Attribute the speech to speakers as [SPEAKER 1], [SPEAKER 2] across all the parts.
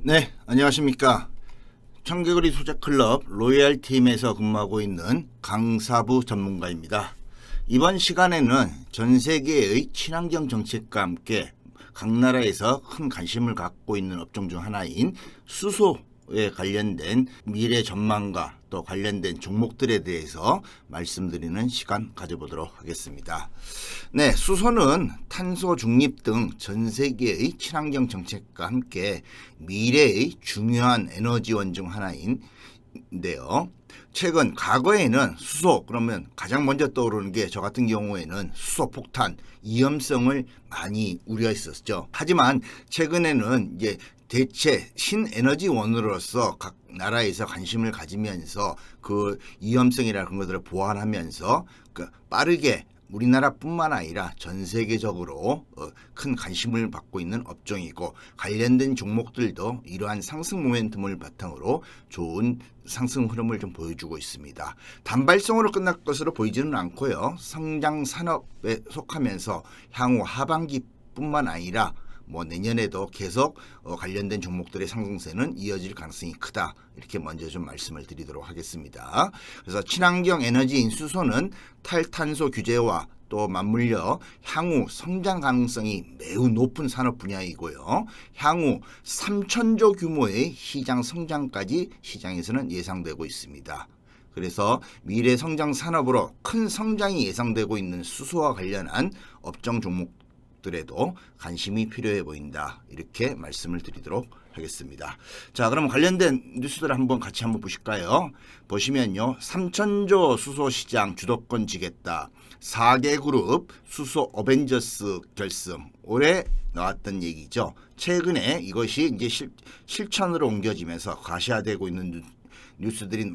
[SPEAKER 1] 네, 안녕하십니까. 청개구리 소재클럽 로얄팀에서 근무하고 있는 강사부 전문가입니다. 이번 시간에는 전 세계의 친환경 정책과 함께 각 나라에서 큰 관심을 갖고 있는 업종 중 하나인 수소에 관련된 미래 전망과 또 관련된 종목들에 대해서 말씀드리는 시간 가져보도록 하겠습니다. 네, 수소는 탄소 중립 등 전 세계의 친환경 정책과 함께 미래의 중요한 에너지원 중 하나인데요. 최근 과거에는 수소 그러면 가장 먼저 떠오르는 게 저 같은 경우에는 수소 폭탄 위험성을 많이 우려했었죠. 하지만 최근에는 이제 대체 신에너지원으로서 각 나라에서 관심을 가지면서 그 위험성이라는 그런 것들을 보완하면서 빠르게 우리나라뿐만 아니라 전 세계적으로 큰 관심을 받고 있는 업종이고 관련된 종목들도 이러한 상승 모멘텀을 바탕으로 좋은 상승 흐름을 좀 보여주고 있습니다. 단발성으로 끝날 것으로 보이지는 않고요. 성장 산업에 속하면서 향후 하반기뿐만 아니라 내년에도 계속 관련된 종목들의 상승세는 이어질 가능성이 크다. 이렇게 먼저 좀 말씀을 드리도록 하겠습니다. 그래서 친환경 에너지인 수소는 탈탄소 규제와 또 맞물려 향후 성장 가능성이 매우 높은 산업 분야이고요. 향후 3천조 규모의 시장 성장까지 시장에서는 예상되고 있습니다. 그래서 미래 성장 산업으로 큰 성장이 예상되고 있는 수소와 관련한 업종 종목 들에도 관심이 필요해 보인다. 이렇게 말씀을 드리도록 하겠습니다. 자, 그럼 관련된 뉴스들을 같이 보실까요? 보시면요. 3천조 수소 시장 주도권 지겠다. 4개 그룹 수소 어벤져스 결승. 올해 나왔던 얘기죠. 최근에 이것이 이제 실천으로 옮겨지면서 가시화되고 있는 뉴스들이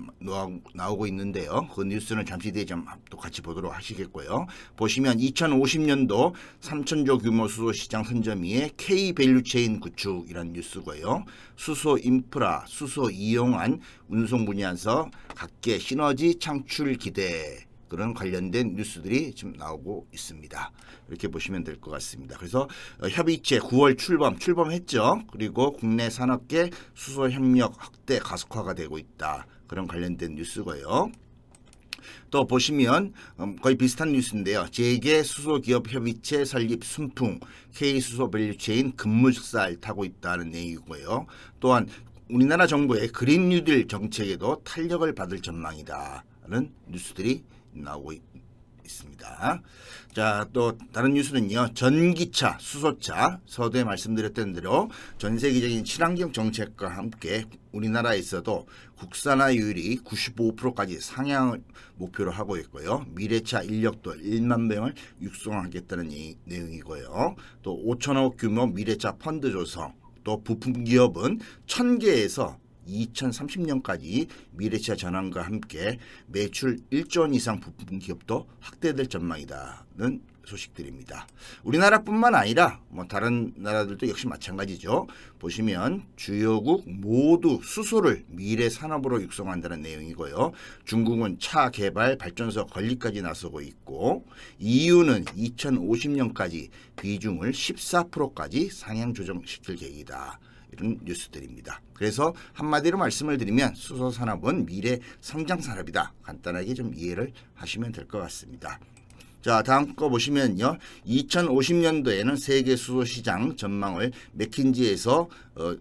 [SPEAKER 1] 나오고 있는데요. 그 뉴스는 잠시 뒤에 또 같이 보도록 하시겠고요. 보시면 2050년도 3천조 규모 수소 시장 선점위의 K-밸류체인 구축이라는 뉴스고요. 수소 인프라, 수소 이용한 운송 분야에서 각계 시너지 창출 기대 그런 관련된 뉴스들이 지금 나오고 있습니다. 이렇게 보시면 될 것 같습니다. 그래서 협의체 9월 출범했죠. 그리고 국내 산업계 수소 협력 확대 가속화가 되고 있다. 그런 관련된 뉴스고요. 또 보시면 거의 비슷한 뉴스인데요. 재계 수소기업 협의체 설립 순풍, K수소 밸류체인 급물살 타고 있다는 내용이고요. 또한 우리나라 정부의 그린 뉴딜 정책에도 탄력을 받을 전망이다라는 뉴스들이 나오고 있습니다. 자, 또 다른 뉴스는요. 전기차, 수소차, 서두에 말씀드렸던 대로 전 세계적인 친환경 정책과 함께 우리나라에서도 국산화율이 95%까지 상향을 목표로 하고 있고요. 미래차 인력도 1만 명을 육성하겠다는 내용이고요. 또 5천억 규모 미래차 펀드 조성, 또 부품 기업은 1000개에서 2030년까지 미래차 전환과 함께 매출 1조 원 이상 부품 기업도 확대될 전망이다는 소식들입니다. 우리나라뿐만 아니라 다른 나라들도 역시 마찬가지죠. 보시면 주요국 모두 수소를 미래 산업으로 육성한다는 내용이고요. 중국은 차 개발, 발전소 건립까지 나서고 있고 EU는 2050년까지 비중을 14%까지 상향 조정시킬 계획이다. 이런 뉴스들입니다. 그래서 한마디로 말씀을 드리면 수소 산업은 미래 성장 산업이다. 간단하게 좀 이해를 하시면 될 것 같습니다. 자, 다음 거 보시면요. 2050년도에는 세계 수소 시장 전망을 맥킨지에서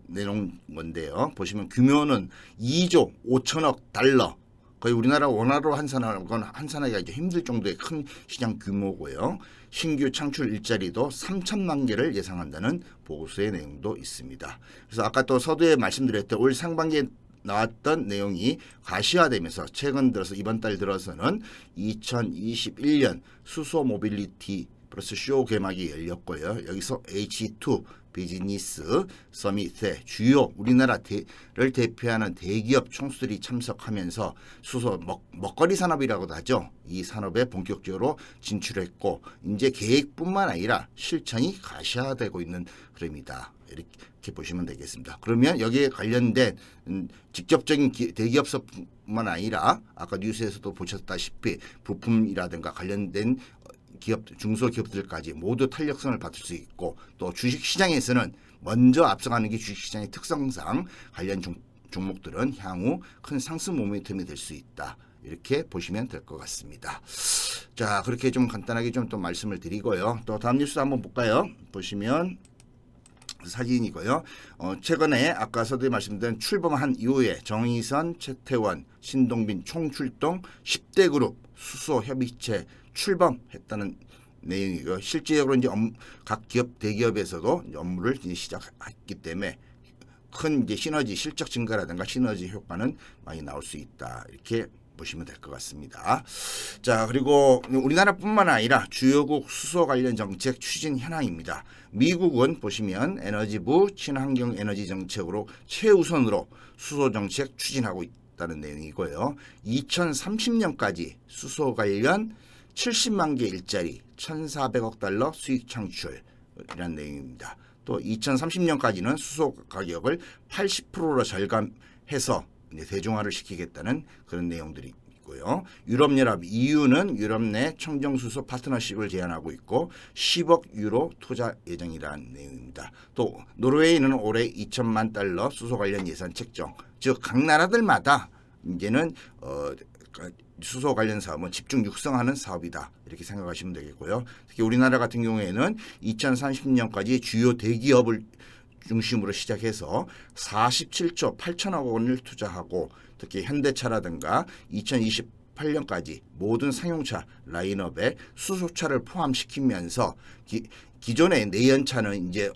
[SPEAKER 1] 내놓은 건데요. 보시면 규모는 2조 5천억 달러. 거의 우리나라 원화로 환산하기가 이제 힘들 정도의 큰 시장 규모고요. 신규 창출 일자리도 3천만 개를 예상한다는 보고서의 내용도 있습니다. 그래서 아까 또 서두에 말씀드렸던 올 상반기에 나왔던 내용이 가시화되면서 최근 들어서 이번 달 들어서는 2021년 수소 모빌리티 플러스 쇼 개막이 열렸고요. 여기서 H2 비즈니스 서밋에 주요 우리나라를 대표하는 대기업 총수들이 참석하면서 수소 먹거리 산업이라고도 하죠. 이 산업에 본격적으로 진출했고 이제 계획뿐만 아니라 실천이 가시화되고 있는 흐름이다. 이렇게 보시면 되겠습니다. 그러면 여기에 관련된 직접적인 대기업뿐만 아니라 아까 뉴스에서도 보셨다시피 부품이라든가 관련된 기업, 중소기업들까지 모두 탄력성을 받을 수 있고 또 주식시장에서는 먼저 앞서가는 게 주식시장의 특성상 관련 종목들은 향후 큰 상승 모멘텀이 될 수 있다. 이렇게 보시면 될 것 같습니다. 자, 그렇게 좀 간단하게 좀 또 말씀을 드리고요. 또 다음 뉴스 한번 볼까요? 보시면 사진이고요. 최근에 아까 서두에 말씀드린 출범한 이후에 정의선, 최태원, 신동빈 총출동 10대 그룹 수소 협의체 출범했다는 내용이고요. 실제적으로 이제 각 기업 대기업에서도 업무를 이제 시작했기 때문에 큰 이제 시너지 실적 증가라든가 시너지 효과는 많이 나올 수 있다. 이렇게 보시면 될 것 같습니다. 자, 그리고 우리나라뿐만 아니라 주요국 수소 관련 정책 추진 현황입니다. 미국은 보시면 에너지부 친환경 에너지 정책으로 최우선으로 수소 정책 추진하고 있다는 내용이고요. 2030년까지 수소 관련 70만 개 일자리 1,400억 달러 수익 창출이라는 내용입니다. 또 2030년까지는 수소 가격을 80%로 절감해서 대중화를 시키겠다는 그런 내용들이 있고요. 유럽연합 EU는 유럽 내 청정수소 파트너십을 제안하고 있고 10억 유로 투자 예정이라는 내용입니다. 또 노르웨이는 올해 2천만 달러 수소 관련 예산 책정, 즉 각 나라들마다 이제는 수소 관련 사업은 집중 육성하는 사업이다. 이렇게 생각하시면 되겠고요. 특히 우리나라 같은 경우에는 2030년까지 주요 대기업을 중심으로 시작해서 47조 8천억 원을 투자하고 특히 현대차라든가 2028년까지 모든 상용차 라인업에 수소차를 포함시키면서 기존의 내연차는 이제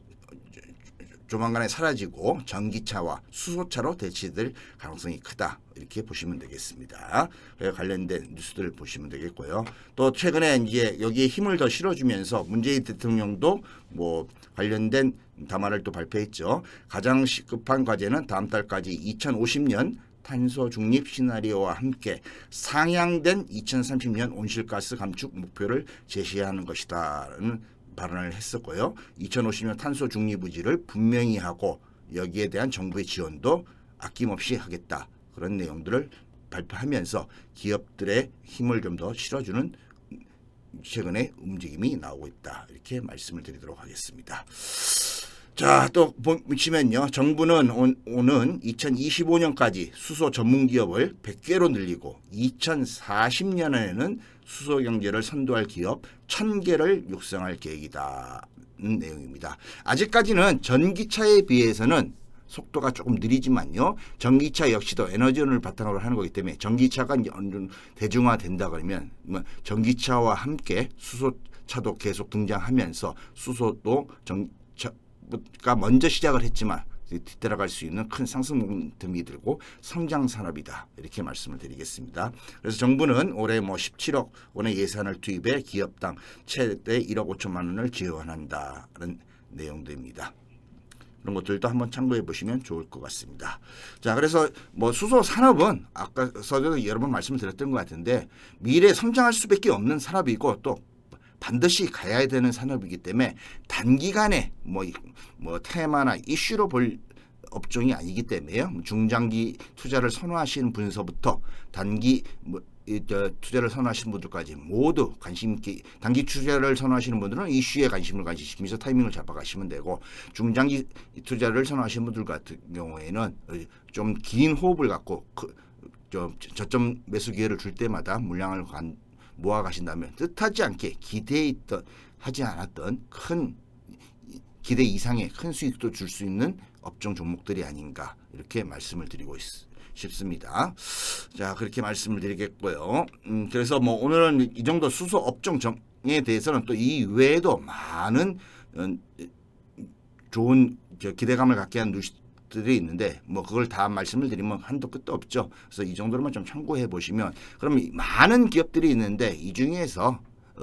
[SPEAKER 1] 조만간에 사라지고 전기차와 수소차로 대체될 가능성이 크다. 이렇게 보시면 되겠습니다. 관련된 뉴스들을 보시면 되겠고요. 또 최근에 이제 여기에 힘을 더 실어주면서 문재인 대통령도 뭐 관련된 담화를 또 발표했죠. 가장 시급한 과제는 다음 달까지 2050년 탄소 중립 시나리오와 함께 상향된 2030년 온실가스 감축 목표를 제시하는 것이다라는 발언을 했었고요. 2050년 탄소 중립 의지를 분명히 하고 여기에 대한 정부의 지원도 아낌없이 하겠다. 그런 내용들을 발표하면서 기업들의 힘을 좀 더 실어주는 최근에 움직임이 나오고 있다. 이렇게 말씀을 드리도록 하겠습니다. 자, 또 보시면요. 정부는 오는 2025년까지 수소 전문 기업을 100개로 늘리고 2040년에는 수소 경제를 선도할 기업 1000개를 육성할 계획이다는 내용입니다. 아직까지는 전기차에 비해서는 속도가 조금 느리지만요. 전기차 역시도 에너지원을 바탕으로 하는 거기 때문에 전기차가 이제 어느 정도 대중화된다 그러면 전기차와 함께 수소차도 계속 등장하면서 수소도 가 먼저 시작을 했지만 뒤따라갈 수 있는 큰 상승 모멘텀이 들고 성장 산업이다. 이렇게 말씀을 드리겠습니다. 그래서 정부는 올해 17억 원의 예산을 투입해 기업당 최대 1억 5천만 원을 지원한다는 내용들입니다. 그런 것들도 한번 참고해 보시면 좋을 것 같습니다. 자, 그래서 수소 산업은 아까 서도 여러 번 말씀을 드렸던 것 같은데 미래 성장할 수밖에 없는 산업이고 또 반드시 가야 되는 산업이기 때문에 단기간에 테마나 이슈로 볼 업종이 아니기 때문에요. 중장기 투자를 선호하시는 분서부터 단기 투자를 선호하시는 분들까지 모두 관심 있게 단기 투자를 선호하시는 분들은 이슈에 관심을 가지시면서 타이밍을 잡아가시면 되고 중장기 투자를 선호하시는 분들 같은 경우에는 좀 긴 호흡을 갖고 저점 매수 기회를 줄 때마다 물량을 모아 가신다면 뜻하지 않게 하지 않았던 큰 기대 이상의 큰 수익도 줄 수 있는 업종 종목들이 아닌가 이렇게 말씀을 드리고 싶습니다. 자, 그렇게 말씀을 드리겠고요. 그래서 오늘은 이 정도 수소 업종에 대해서는 또 이 외에도 많은 좋은 기대감을 갖게 한 뉴스들이 있는데 그걸 다 말씀을 드리면 한도 끝도 없죠. 그래서 이 정도로만 좀 참고해 보시면 그럼 많은 기업들이 있는데 이 중에서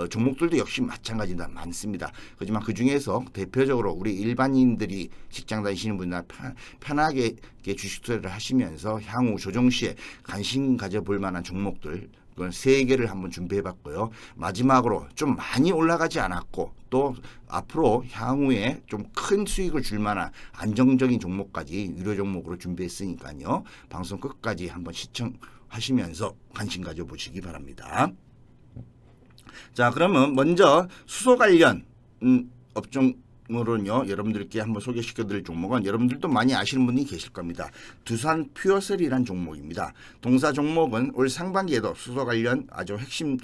[SPEAKER 1] 종목들도 역시 마찬가지다 많습니다. 하지만 그 중에서 대표적으로 우리 일반인들이 직장 다니시는 분이나 편하게 주식 투자를 하시면서 향후 조정 시에 관심 가져볼 만한 종목들 그건 3개를 한번 준비해봤고요. 마지막으로 좀 많이 올라가지 않았고 또 앞으로 향후에 좀 큰 수익을 줄 만한 안정적인 종목까지 유료 종목으로 준비했으니까요. 방송 끝까지 한번 시청하시면서 관심 가져보시기 바랍니다. 자, 그러면 먼저 수소 관련 업종 오늘은요 여러분들께 한번 소개시켜드릴 종목은 여러분들도 많이 아시는 분이 계실 겁니다. 두산 퓨어셀이란 종목입니다. 동사 종목은 올 상반기에도 수소 관련 아주 핵심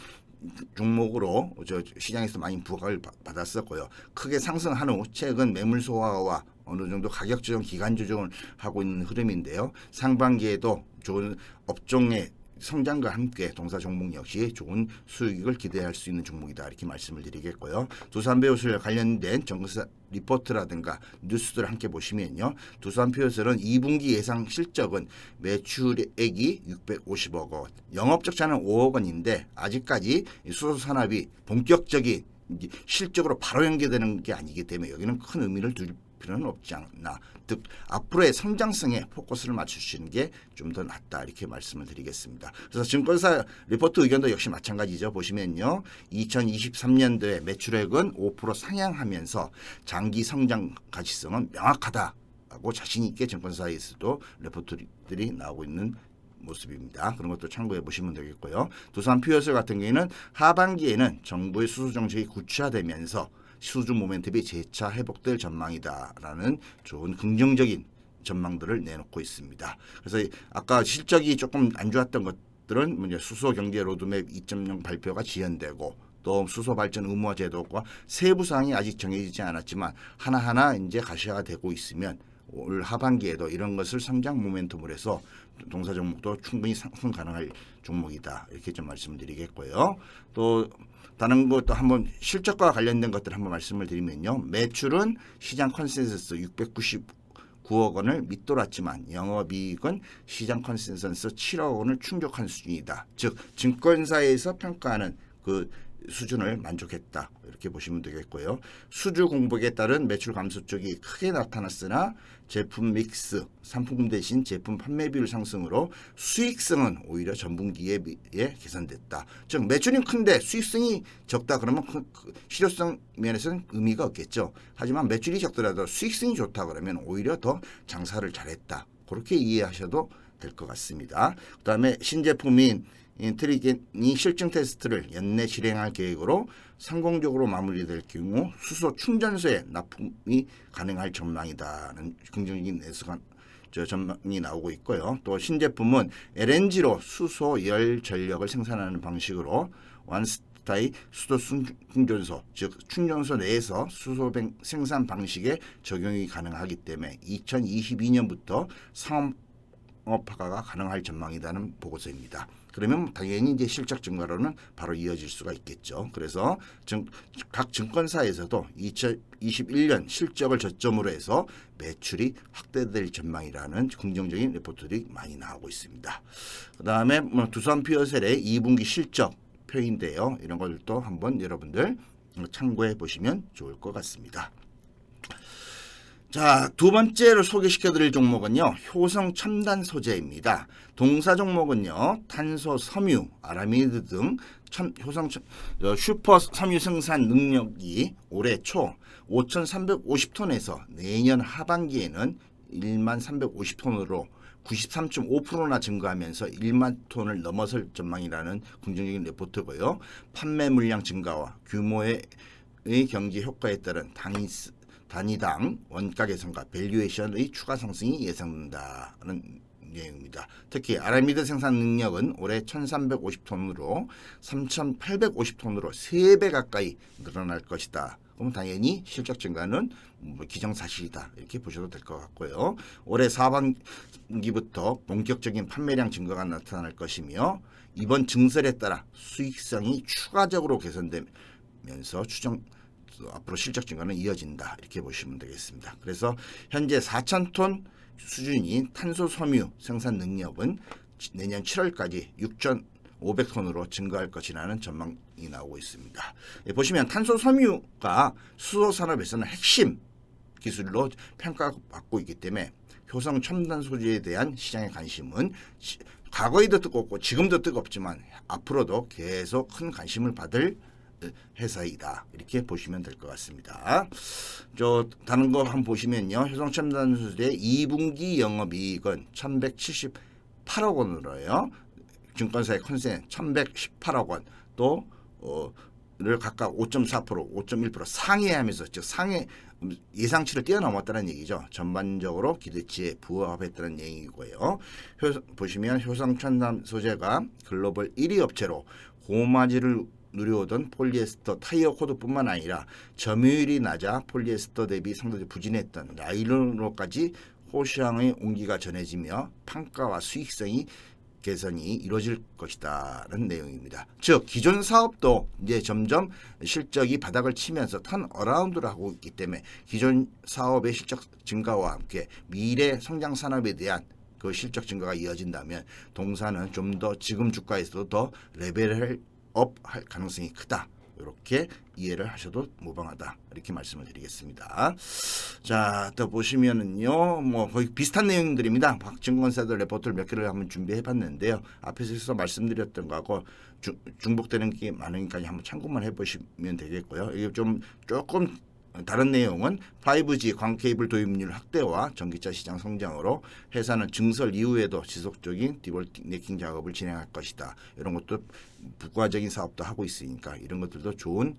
[SPEAKER 1] 종목으로 시장에서 많이 부각을 받았었고요. 크게 상승한 후 최근 매물 소화와 어느 정도 가격 조정, 기간 조정을 하고 있는 흐름인데요. 상반기에도 좋은 업종의 성장과 함께 동사 종목 역시 좋은 수익을 기대할 수 있는 종목이다 이렇게 말씀을 드리겠고요. 두산베어슬 관련된 정사 리포트라든가 뉴스들을 함께 보시면요. 두산베어슬은 2분기 예상 실적은 매출액이 650억 원, 영업적 자는 5억 원인데 아직까지 수소 산업이 본격적인 실적으로 바로 연계되는 게 아니기 때문에 여기는 큰 의미를 둘 필요는 없지 않나. 즉 앞으로의 성장성에 포커스를 맞추시는 게 좀 더 낫다 이렇게 말씀을 드리겠습니다. 그래서 증권사 리포트 의견도 역시 마찬가지죠. 보시면요. 2023년도에 매출액은 5% 상향하면서 장기 성장 가치성은 명확하다고 자신 있게 증권사에서도 리포트들이 나오고 있는 모습입니다. 그런 것도 참고해 보시면 되겠고요. 두산 퓨어셀 같은 경우에는 하반기에는 정부의 수소 정책이 구체화되면서 수주 모멘텀이 재차 회복될 전망이다라는 좋은 긍정적인 전망들을 내놓고 있습니다. 그래서 아까 실적이 조금 안 좋았던 것들은 먼저 수소 경제 로드맵 2.0 발표가 지연되고 또 수소 발전 의무화 제도가 세부 사항이 아직 정해지지 않았지만 하나하나 이제 가시화가 되고 있으면 올 하반기에도 이런 것을 성장 모멘텀으로 해서 동사 종목도 충분히 상승 가능할 종목이다 이렇게 좀 말씀드리겠고요. 또 다른 것도 한번 실적과 관련된 것들 한번 말씀을 드리면요. 매출은 시장 컨센서스 699억 원을 밑돌았지만 영업이익은 시장 컨센서스 7억 원을 충족한 수준이다. 즉 증권사에서 평가하는 그 수준을 만족했다 이렇게 보시면 되겠고요. 수주 공백에 따른 매출 감소 쪽이 크게 나타났으나 제품 믹스, 상품 대신 제품 판매 비율 상승으로 수익성은 오히려 전분기에 비해 개선됐다. 즉 매출이 큰데 수익성이 적다 그러면 실효성 면에서는 의미가 없겠죠. 하지만 매출이 적더라도 수익성이 좋다 그러면 오히려 더 장사를 잘했다. 그렇게 이해하셔도 될 것 같습니다. 그 다음에 신제품인 트리겐이 실증 테스트를 연내 실행할 계획으로 성공적으로 마무리될 경우 수소 충전소에 납품이 가능할 전망이다는 긍정적인 전망이 나오고 있고요. 또 신제품은 LNG로 수소 열 전력을 생산하는 방식으로 원스타의 수소 충전소, 즉 충전소 내에서 수소 생산 방식에 적용이 가능하기 때문에 2022년부터 상업화가 가능할 전망이라는 보고서입니다. 그러면 당연히 이제 실적 증가로는 바로 이어질 수가 있겠죠. 그래서 각 증권사에서도 2021년 실적을 저점으로 해서 매출이 확대될 전망이라는 긍정적인 리포트들이 많이 나오고 있습니다. 그 다음에 두산 퓨어셀의 2분기 실적 표인데요. 이런 것들도 한번 여러분들 참고해 보시면 좋을 것 같습니다. 자, 두 번째로 소개시켜드릴 종목은요. 효성 첨단 소재입니다. 동사 종목은요. 탄소, 섬유, 아라미드 등 효성 슈퍼 섬유 생산 능력이 올해 초 5,350톤에서 내년 하반기에는 1만 350톤으로 93.5%나 증가하면서 1만 톤을 넘어설 전망이라는 긍정적인 리포트고요. 판매 물량 증가와 규모의 경제 효과에 따른 단위당 원가 개선과 밸류에이션의 추가 상승이 예상된다는 내용입니다. 특히 아라미드 생산 능력은 올해 1,350톤으로 3,850톤으로 3배 가까이 늘어날 것이다. 그럼 당연히 실적 증가는 기정사실이다 이렇게 보셔도 될 것 같고요. 올해 4분기부터 본격적인 판매량 증가가 나타날 것이며 이번 증설에 따라 수익성이 추가적으로 개선되면서 앞으로 실적 증가는 이어진다 이렇게 보시면 되겠습니다. 그래서 현재 4,000톤 수준인 탄소 섬유 생산 능력은 내년 7월까지 6,500톤으로 증가할 것이라는 전망이 나오고 있습니다. 보시면 탄소 섬유가 수소 산업에서는 핵심 기술로 평가받고 있기 때문에 효성 첨단 소재에 대한 시장의 관심은 과거에도 뜨겁고 지금도 뜨겁지만 앞으로도 계속 큰 관심을 받을 회사이다 이렇게 보시면 될 것 같습니다. 다른 거 한번 보시면요. 효성첨단소재의 2분기 영업이익은 1,178억 원으로요. 증권사의 컨센 1,118억 원 또 각각 5.4%, 5.1% 상회하면서 즉 상회 예상치를 뛰어넘었다는 얘기죠. 전반적으로 기대치에 부합했다는 얘기고요. 보시면 효성첨단 소재가 글로벌 1위 업체로 고마진을 누려오던 폴리에스터 타이어 코드뿐만 아니라 점유율이 낮아 폴리에스터 대비 상당히 부진했던 나일론으로까지 호시앙의 온기가 전해지며 판가와 수익성이 개선이 이루어질 것이다라는 내용입니다. 즉 기존 사업도 이제 점점 실적이 바닥을 치면서 턴어라운드를 하고 있기 때문에 기존 사업의 실적 증가와 함께 미래 성장 산업에 대한 그 실적 증가가 이어진다면 동사는 좀 더 지금 주가에서도 더 레벨을 업할 가능성이 크다. 이렇게 이해를 하셔도 무방하다. 이렇게 말씀을 드리겠습니다. 자, 또 보시면은요, 뭐 거의 비슷한 내용들입니다. 박증권사들 레포트를 몇 개를 한번 준비해 봤는데요. 앞에서 말씀드렸던 거하고 중복되는 게 많으니까 한번 참고만 해 보시면 되겠고요. 이게 좀 조금 다른 내용은 5G 광케이블 도입률 확대와 전기차 시장 성장으로 회사는 증설 이후에도 지속적인 디볼트네킹 작업을 진행할 것이다. 이런 것도 부가적인 사업도 하고 있으니까 이런 것들도 좋은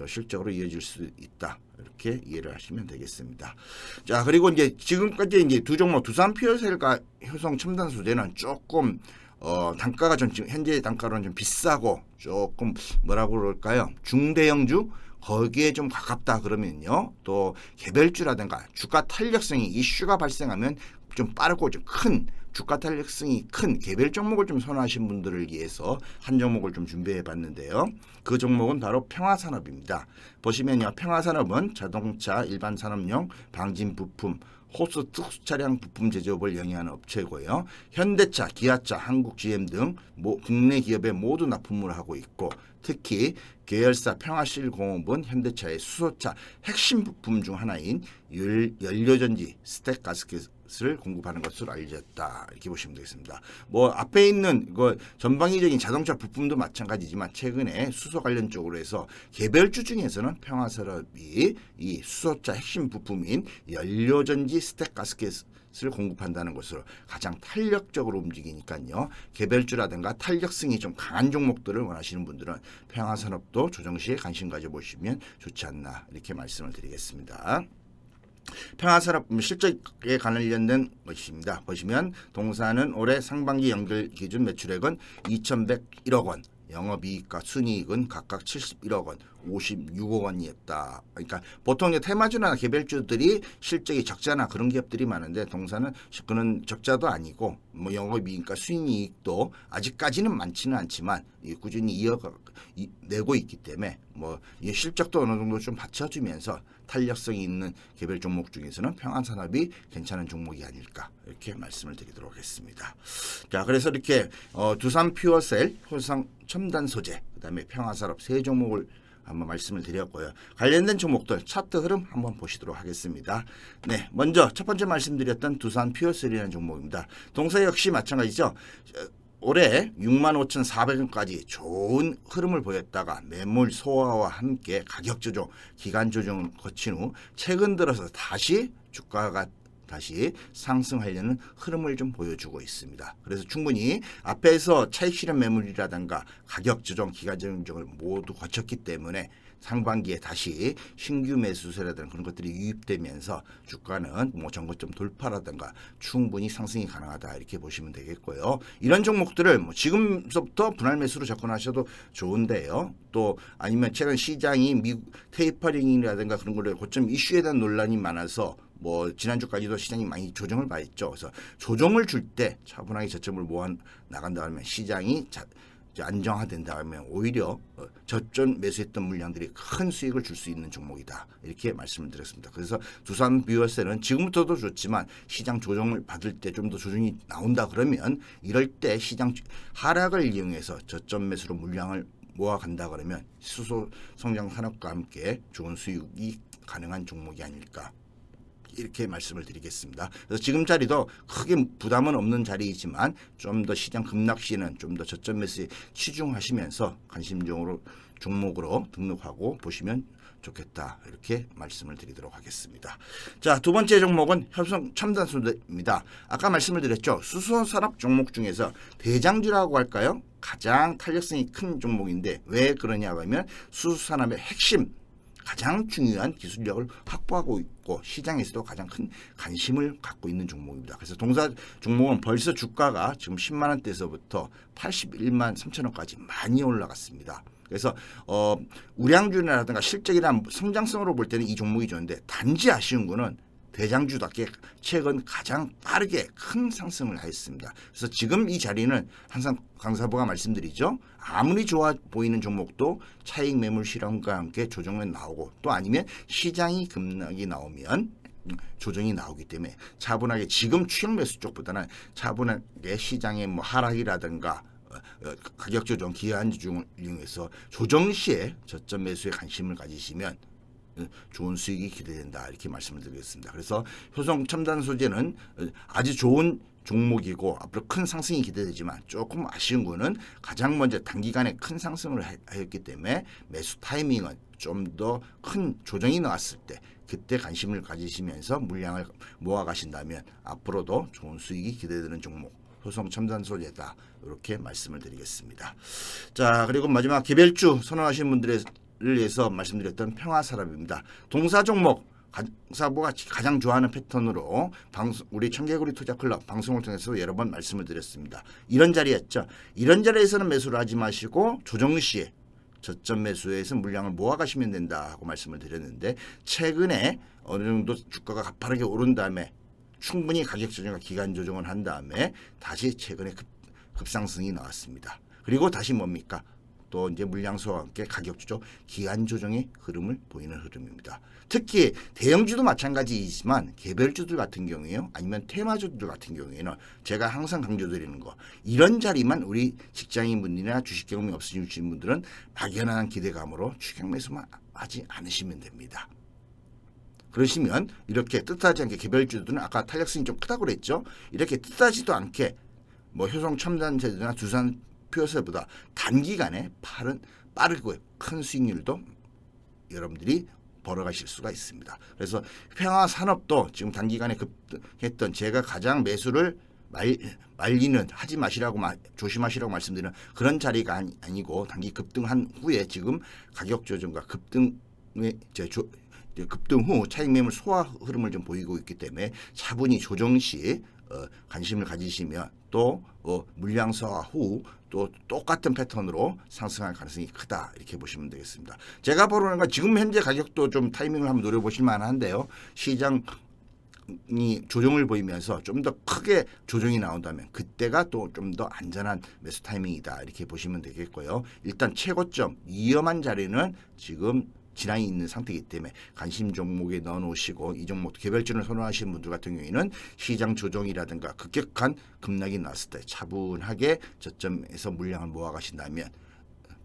[SPEAKER 1] 실적으로 이어질 수 있다. 이렇게 이해를 하시면 되겠습니다. 자, 그리고 이제 지금까지 이제 두 종목 두산 퓨어셀과 효성 첨단 소재는 조금 단가가 좀 현재 단가로는 좀 비싸고 조금 뭐라고 그럴까요? 중대형주 거기에 좀 가깝다 그러면요. 또 개별주라든가 주가 탄력성이 이슈가 발생하면 좀 빠르고 좀 큰 주가 탄력성이 큰 개별 종목을 좀 선호하신 분들을 위해서 한 종목을 좀 준비해 봤는데요. 그 종목은 바로 평화산업입니다. 보시면요. 평화산업은 자동차 일반 산업용 방진 부품 호스 특수 차량 부품 제조업을 영위하는 업체고요. 현대차, 기아차, 한국 GM 등 국내 기업에 모두 납품을 하고 있고 특히 계열사 평화실공업은 현대차의 수소차 핵심 부품 중 하나인 연료전지 스택 가스켓을 공급하는 것으로 알려졌다. 이렇게 보시면 되겠습니다. 뭐 앞에 있는 그 전방위적인 자동차 부품도 마찬가지지만 최근에 수소 관련 쪽으로 해서 개별주 중에서는 평화산업이 이 수소차 핵심 부품인 연료전지 스택 가스켓 을 공급한다는 것으로 가장 탄력적으로 움직이니까요. 개별주라든가 탄력성이 좀 강한 종목들을 원하시는 분들은 평화산업도 조정시에 관심 가져보시면 좋지 않나 이렇게 말씀을 드리겠습니다. 평화산업 실적에 관련된 것입니다. 보시면 동사는 올해 상반기 연결 기준 매출액은 2,101억 원, 영업이익과 순이익은 각각 71억 원, 56억 원이었다. 그러니까 보통 테마주나 개별주들이 실적이 적자나 그런 기업들이 많은데 동사는 그런 적자도 아니고 뭐 영업이익과 순이익도 아직까지는 많지는 않지만 꾸준히 내고 있기 때문에 뭐 실적도 어느 정도 좀 받쳐주면서 탄력성이 있는 개별 종목 중에서는 평안산업이 괜찮은 종목이 아닐까 이렇게 말씀을 드리도록 하겠습니다. 자, 그래서 이렇게 두산 퓨어셀, 효성 첨단 소재, 그다음에 평화산업 세 종목을 한번 말씀을 드렸고요. 관련된 종목들 차트 흐름 한번 보시도록 하겠습니다. 네, 먼저 첫 번째 말씀드렸던 두산 퓨어셀이라는 종목입니다. 동사 역시 마찬가지죠. 올해 65,400원까지 좋은 흐름을 보였다가 매물 소화와 함께 가격 조정, 기간 조정을 거친 후 최근 들어서 다시 주가가 다시 상승하려는 흐름을 좀 보여주고 있습니다. 그래서 충분히 앞에서 차익 실현 매물이라든가 가격 조정, 기간 조정을 모두 거쳤기 때문에 상반기에 다시 신규 매수세라든가 그런 것들이 유입되면서 주가는 뭐 전고점 돌파라든가 충분히 상승이 가능하다 이렇게 보시면 되겠고요. 이런 종목들을 뭐 지금부터 분할 매수로 접근하셔도 좋은데요. 또 아니면 최근 시장이 미국 테이퍼링이라든가 그런 걸로 고점 이슈에 대한 논란이 많아서 뭐 지난주까지도 시장이 많이 조정을 받았죠. 그래서 조정을 줄 때 차분하게 저점을 모아 나간다 하면 시장이 안정화된다 하면 오히려 저점 매수했던 물량들이 큰 수익을 줄 수 있는 종목이다. 이렇게 말씀을 드렸습니다. 그래서 두산 뷰어셀은 지금부터도 좋지만 시장 조정을 받을 때 좀 더 조정이 나온다 그러면 이럴 때 시장 하락을 이용해서 저점 매수로 물량을 모아간다 그러면 수소 성장 산업과 함께 좋은 수익이 가능한 종목이 아닐까. 이렇게 말씀을 드리겠습니다. 그래서 지금 자리도 크게 부담은 없는 자리이지만 좀 더 시장 급락 시에는 좀 더 저점 매수에 치중하시면서 관심종으로 종목으로 등록하고 보시면 좋겠다 이렇게 말씀을 드리도록 하겠습니다. 자, 두 번째 종목은 효성 첨단소재입니다. 아까 말씀을 드렸죠. 수소산업 종목 중에서 대장주라고 할까요? 가장 탄력성이 큰 종목인데 왜 그러냐고 하면 수소산업의 핵심 가장 중요한 기술력을 확보하고 있고 시장에서도 가장 큰 관심을 갖고 있는 종목입니다. 그래서 동사 종목은 벌써 주가가 지금 10만 원대에서부터 81만 3천 원까지 많이 올라갔습니다. 그래서 우량주라든가 실적이나 성장성으로 볼 때는 이 종목이 좋은데 단지 아쉬운 거는 대장주답게 최근 가장 빠르게 큰 상승을 했습니다. 그래서 지금 이 자리는 항상 강사부가 말씀드리죠. 아무리 좋아 보이는 종목도 차익 매물 실험과 함께 조정이 나오고 또 아니면 시장이 급락이 나오면 조정이 나오기 때문에 차분하게 지금 추격 매수 쪽보다는 차분하게 시장의 뭐 하락이라든가 가격 조정, 기한 조정을 이용해서 조정 시에 저점 매수에 관심을 가지시면 좋은 수익이 기대된다 이렇게 말씀을 드리겠습니다. 그래서 효성 첨단 소재는 아주 좋은 종목이고 앞으로 큰 상승이 기대되지만 조금 아쉬운 거는 가장 먼저 단기간에 큰 상승을 하였기 때문에 매수 타이밍은 좀 더 큰 조정이 나왔을 때 그때 관심을 가지시면서 물량을 모아 가신다면 앞으로도 좋은 수익이 기대되는 종목 효성 첨단 소재다 이렇게 말씀을 드리겠습니다. 자, 그리고 마지막 개별주 선호하시는 분들을 위해서 말씀드렸던 평화산업입니다. 동사 종목 강사부가 가장 좋아하는 패턴으로 우리 청개구리 투자클럽 방송을 통해서 여러 번 말씀을 드렸습니다. 이런 자리였죠. 이런 자리에서는 매수를 하지 마시고 조정 시에 저점 매수에서 물량을 모아가시면 된다 하고 말씀을 드렸는데 최근에 어느 정도 주가가 가파르게 오른 다음에 충분히 가격 조정과 기간 조정을 한 다음에 다시 최근에 급상승이 나왔습니다. 그리고 다시 뭡니까? 또 이제 물량 소화와 함께 가격 조정, 기간 조정의 흐름을 보이는 흐름입니다. 특히 대형주도 마찬가지이지만 개별주들 같은 경우에요. 아니면 테마주들 같은 경우에는 제가 항상 강조드리는 거 이런 자리만 우리 직장인분들이나 주식 경험이 없으신 분들은 막연한 기대감으로 추격 매수만 하지 않으시면 됩니다. 그러시면 이렇게 뜻하지 않게 개별주들은 아까 탄력성이 좀 크다고 그랬죠. 이렇게 뜻하지도 않게 뭐 효성 첨단제들이나 두산 표세보다 단기간에 빠르고 큰 수익률도 여러분들이 벌어가실 수가 있습니다. 그래서 평화산업도 지금 단기간에 급등했던 제가 가장 매수를 말리는 하지 마시라고 조심하시라고 말씀드리는 그런 자리가 아니고 단기 급등한 후에 지금 가격 조정과 급등 후 차익 매물 소화 흐름을 좀 보이고 있기 때문에 차분히 조정 시 관심을 가지시면 또 물량 소화 후 또 똑같은 패턴으로 상승할 가능성이 크다 이렇게 보시면 되겠습니다. 제가 보는 건 지금 현재 가격도 좀 타이밍을 한번 노려보실 만한데요. 시장이 조정을 보이면서 좀 더 크게 조정이 나온다면 그때가 또 좀 더 안전한 매수 타이밍이다 이렇게 보시면 되겠고요. 일단 최고점 위험한 자리는 지금 진앙이 있는 상태이기 때문에 관심 종목에 넣어놓으시고 이 종목 개별주를 선호하시는 분들 같은 경우에는 시장 조정이라든가 급격한 급락이 났을 때 차분하게 저점에서 물량을 모아가신다면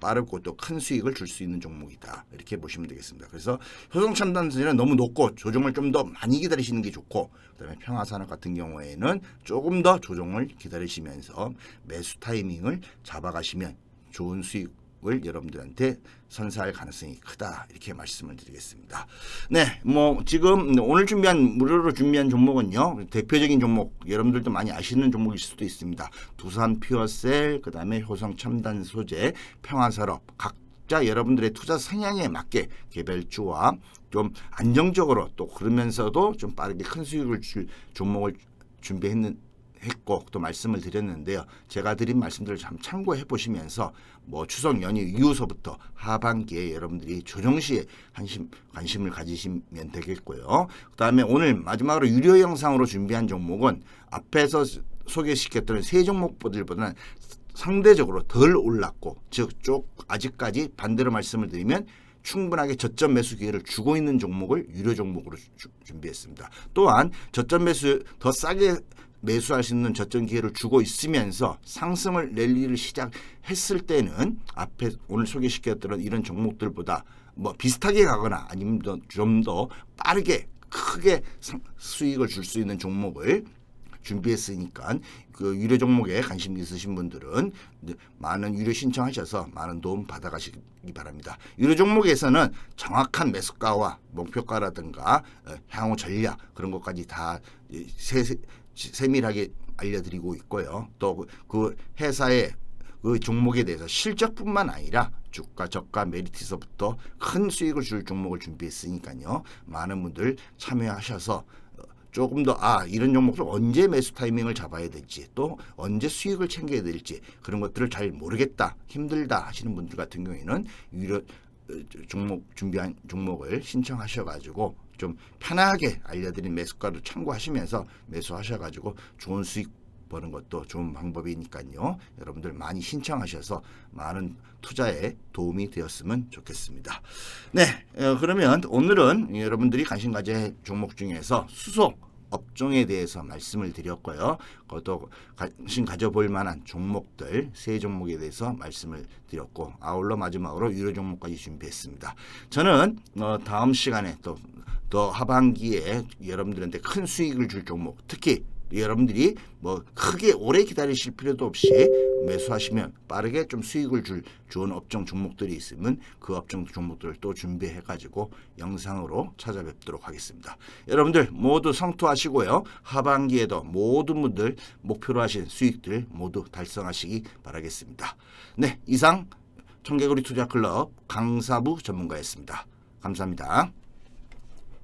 [SPEAKER 1] 빠르고 또 큰 수익을 줄 수 있는 종목이다 이렇게 보시면 되겠습니다. 그래서 효성첨단소재는 너무 높고 조정을 좀 더 많이 기다리시는 게 좋고 그다음에 평화산업 같은 경우에는 조금 더 조정을 기다리시면서 매수 타이밍을 잡아가시면 좋은 수익 을 여러분들한테 선사할 가능성이 크다 이렇게 말씀을 드리겠습니다. 네, 뭐 지금 오늘 무료로 준비한 종목은요 대표적인 종목 여러분들도 많이 아시는 종목일 수도 있습니다. 두산 퓨어셀, 그다음에 효성 첨단 소재, 평화산업 각자 여러분들의 투자 성향에 맞게 개별주와 좀 안정적으로 또 그러면서도 좀 빠르게 큰 수익을 줄 종목을 했고 또 말씀을 드렸는데요. 제가 드린 말씀들을 참 참고해 보시면서 뭐 추석 연휴 이후서부터 하반기에 여러분들이 조정 시에 관심을 가지시면 되겠고요. 그다음에 오늘 마지막으로 유료 영상으로 준비한 종목은 앞에서 소개시켰던 세 종목들보다는 상대적으로 덜 올랐고 즉 아직까지 반대로 말씀을 드리면 충분하게 저점 매수 기회를 주고 있는 종목을 유료 종목으로 준비했습니다. 또한 저점 매수 더 싸게 매수할 수 있는 저점 기회를 주고 있으면서 상승을 랠리를 시작했을 때는 앞에 오늘 소개시켰던 이런 종목들보다 뭐 비슷하게 가거나 아니면 좀 더 빠르게 크게 수익을 줄 수 있는 종목을 준비했으니까 그 유료 종목에 관심 있으신 분들은 많은 유료 신청하셔서 많은 도움 받아가시기 바랍니다. 유료 종목에서는 정확한 매수가와 목표가라든가 향후 전략 그런 것까지 다 세밀하게 알려드리고 있고요. 또 그 회사의 그 종목에 대해서 실적뿐만 아니라 주가, 저가, 메리트서부터 큰 수익을 줄 종목을 준비했으니까요. 많은 분들 참여하셔서 조금 더 이런 종목을 언제 매수 타이밍을 잡아야 될지 또 언제 수익을 챙겨야 될지 그런 것들을 잘 모르겠다, 힘들다 하시는 분들 같은 경우에는 유료 종목 준비한 종목을 신청하셔가지고 좀 편하게 알려드린 매수가를 참고하시면서 매수하셔가지고 좋은 수익 버는 것도 좋은 방법이니까요. 여러분들 많이 신청하셔서 많은 투자에 도움이 되었으면 좋겠습니다. 네, 그러면 오늘은 여러분들이 관심 가질 종목 중에서 수소 업종에 대해서 말씀을 드렸고요. 그것도 관심 가져볼 만한 종목들 세 종목에 대해서 말씀을 드렸고 아울러 마지막으로 유료 종목까지 준비했습니다. 저는 다음 시간에 또 하반기에 여러분들한테 큰 수익을 줄 종목 특히 여러분들이 뭐 크게 오래 기다리실 필요도 없이 매수하시면 빠르게 좀 수익을 줄 좋은 업종 종목들이 있으면 그 업종 종목들을 또 준비해 가지고 영상으로 찾아뵙도록 하겠습니다. 여러분들 모두 성투하시고요. 하반기에도 모든 분들 목표로 하신 수익들 모두 달성하시기 바라겠습니다. 네, 이상 청개구리 투자클럽 강사부 전문가였습니다. 감사합니다.